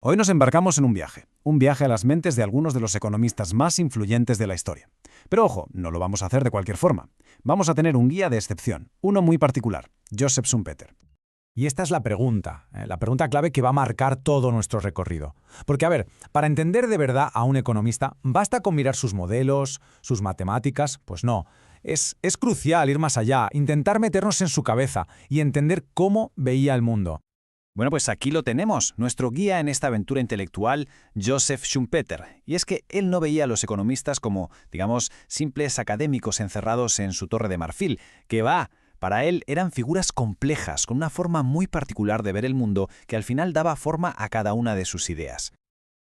Hoy nos embarcamos en un viaje a las mentes de algunos de los economistas más influyentes de la historia. Pero ojo, no lo vamos a hacer de cualquier forma. Vamos a tener un guía de excepción, uno muy particular, Joseph Schumpeter. Y esta es la pregunta clave que va a marcar todo nuestro recorrido. Porque, a ver, para entender de verdad a un economista, ¿basta con mirar sus modelos, sus matemáticas? Pues no. Es crucial ir más allá, intentar meternos en su cabeza y entender cómo veía el mundo. Bueno, pues aquí lo tenemos, nuestro guía en esta aventura intelectual, Joseph Schumpeter. Y es que él no veía a los economistas como, digamos, simples académicos encerrados en su torre de marfil, que va. Para él eran figuras complejas, con una forma muy particular de ver el mundo que al final daba forma a cada una de sus ideas.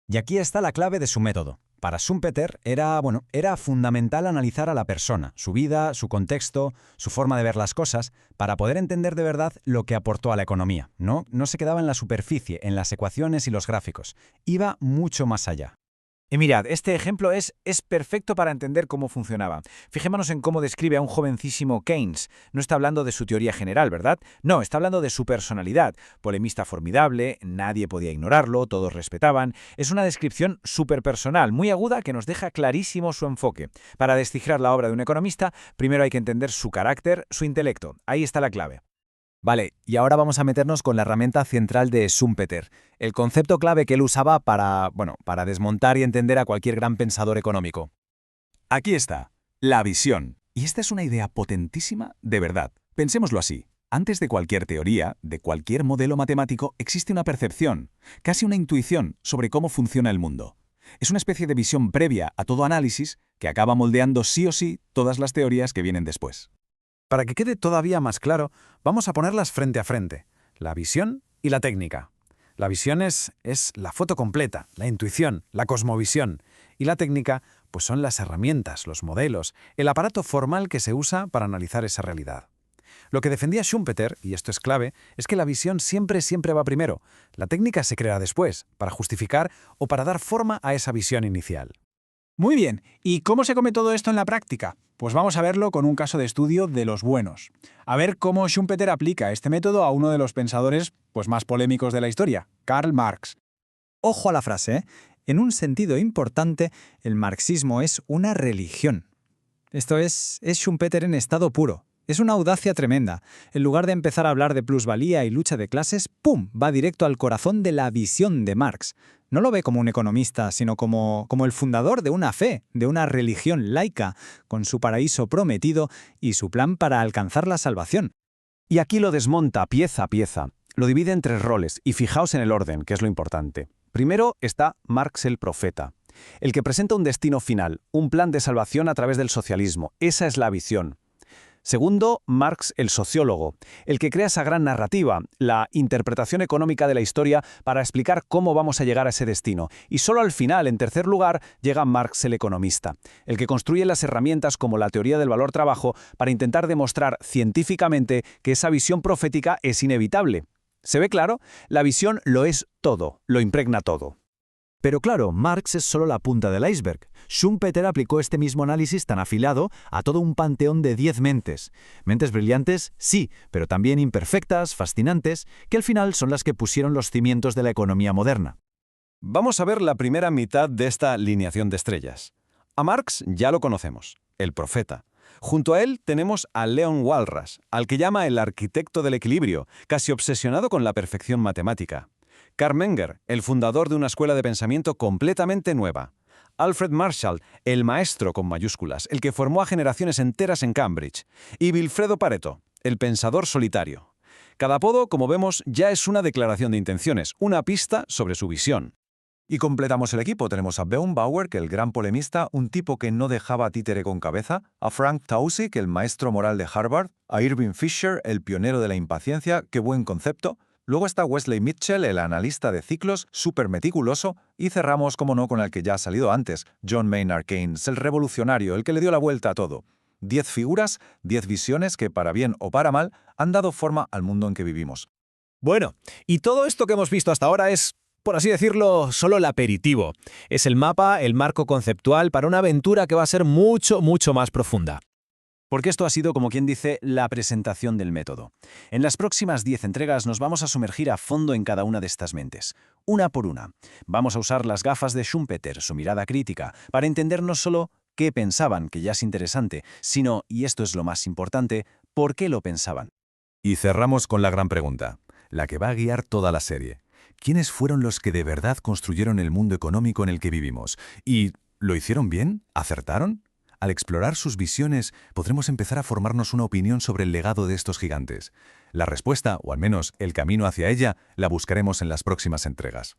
Y aquí está la clave de su método. Para Schumpeter era fundamental analizar a la persona, su vida, su contexto, su forma de ver las cosas, para poder entender de verdad lo que aportó a la economía. No se quedaba en la superficie, en las ecuaciones y los gráficos. Iba mucho más allá. Y mirad, este ejemplo es perfecto para entender cómo funcionaba. Fijémonos en cómo describe a un jovencísimo Keynes. No está hablando de su teoría general, ¿verdad? No, está hablando de su personalidad. Polemista formidable, nadie podía ignorarlo, todos respetaban. Es una descripción súper personal, muy aguda, que nos deja clarísimo su enfoque. Para descifrar la obra de un economista, primero hay que entender su carácter, su intelecto. Ahí está la clave. Vale, y ahora vamos a meternos con la herramienta central de Schumpeter, el concepto clave que él usaba para desmontar y entender a cualquier gran pensador económico. Aquí está, la visión. Y esta es una idea potentísima de verdad. Pensémoslo así. Antes de cualquier teoría, de cualquier modelo matemático, existe una percepción, casi una intuición sobre cómo funciona el mundo. Es una especie de visión previa a todo análisis que acaba moldeando sí o sí todas las teorías que vienen después. Para que quede todavía más claro, vamos a ponerlas frente a frente, la visión y la técnica. La visión es la foto completa, la intuición, la cosmovisión, y la técnica pues son las herramientas, los modelos, el aparato formal que se usa para analizar esa realidad. Lo que defendía Schumpeter, y esto es clave, es que la visión siempre va primero. La técnica se crea después, para justificar o para dar forma a esa visión inicial. Muy bien, ¿y cómo se come todo esto en la práctica? Pues vamos a verlo con un caso de estudio de los buenos. A ver cómo Schumpeter aplica este método a uno de los pensadores más polémicos de la historia, Karl Marx. Ojo a la frase, ¿eh? En un sentido importante, el marxismo es una religión. Esto es Schumpeter en estado puro. Es una audacia tremenda. En lugar de empezar a hablar de plusvalía y lucha de clases, ¡pum!, va directo al corazón de la visión de Marx. No lo ve como un economista, sino como el fundador de una fe, de una religión laica, con su paraíso prometido y su plan para alcanzar la salvación. Y aquí lo desmonta pieza a pieza. Lo divide en tres roles, y fijaos en el orden, que es lo importante. Primero está Marx el profeta, el que presenta un destino final, un plan de salvación a través del socialismo. Esa es la visión. Segundo, Marx el sociólogo, el que crea esa gran narrativa, la interpretación económica de la historia para explicar cómo vamos a llegar a ese destino. Y solo al final, en tercer lugar, llega Marx el economista, el que construye las herramientas como la teoría del valor-trabajo para intentar demostrar científicamente que esa visión profética es inevitable. ¿Se ve claro? La visión lo es todo, lo impregna todo. Pero claro, Marx es solo la punta del iceberg. Schumpeter aplicó este mismo análisis tan afilado a todo un panteón de 10 mentes. Mentes brillantes, sí, pero también imperfectas, fascinantes, que al final son las que pusieron los cimientos de la economía moderna. Vamos a ver la primera mitad de esta alineación de estrellas. A Marx ya lo conocemos, el profeta. Junto a él tenemos a Leon Walras, al que llama el arquitecto del equilibrio, casi obsesionado con la perfección matemática. Karl Menger, el fundador de una escuela de pensamiento completamente nueva. Alfred Marshall, el maestro con mayúsculas, el que formó a generaciones enteras en Cambridge. Y Vilfredo Pareto, el pensador solitario. Cada apodo, como vemos, ya es una declaración de intenciones, una pista sobre su visión. Y completamos el equipo. Tenemos a Bauer, que el gran polemista, un tipo que no dejaba títere con cabeza, a Frank Taussig, el maestro moral de Harvard, a Irving Fisher, el pionero de la impaciencia, qué buen concepto. Luego está Wesley Mitchell, el analista de ciclos, súper meticuloso, y cerramos, como no, con el que ya ha salido antes, John Maynard Keynes, el revolucionario, el que le dio la vuelta a todo. 10 figuras, 10 visiones que, para bien o para mal, han dado forma al mundo en que vivimos. Bueno, y todo esto que hemos visto hasta ahora es, por así decirlo, solo el aperitivo. Es el mapa, el marco conceptual para una aventura que va a ser mucho más profunda. Porque esto ha sido, como quien dice, la presentación del método. En las próximas 10 entregas nos vamos a sumergir a fondo en cada una de estas mentes, una por una. Vamos a usar las gafas de Schumpeter, su mirada crítica, para entender no solo qué pensaban, que ya es interesante, sino, y esto es lo más importante, por qué lo pensaban. Y cerramos con la gran pregunta, la que va a guiar toda la serie. ¿Quiénes fueron los que de verdad construyeron el mundo económico en el que vivimos? ¿Y lo hicieron bien? ¿Acertaron? Al explorar sus visiones, podremos empezar a formarnos una opinión sobre el legado de estos gigantes. La respuesta, o al menos el camino hacia ella, la buscaremos en las próximas entregas.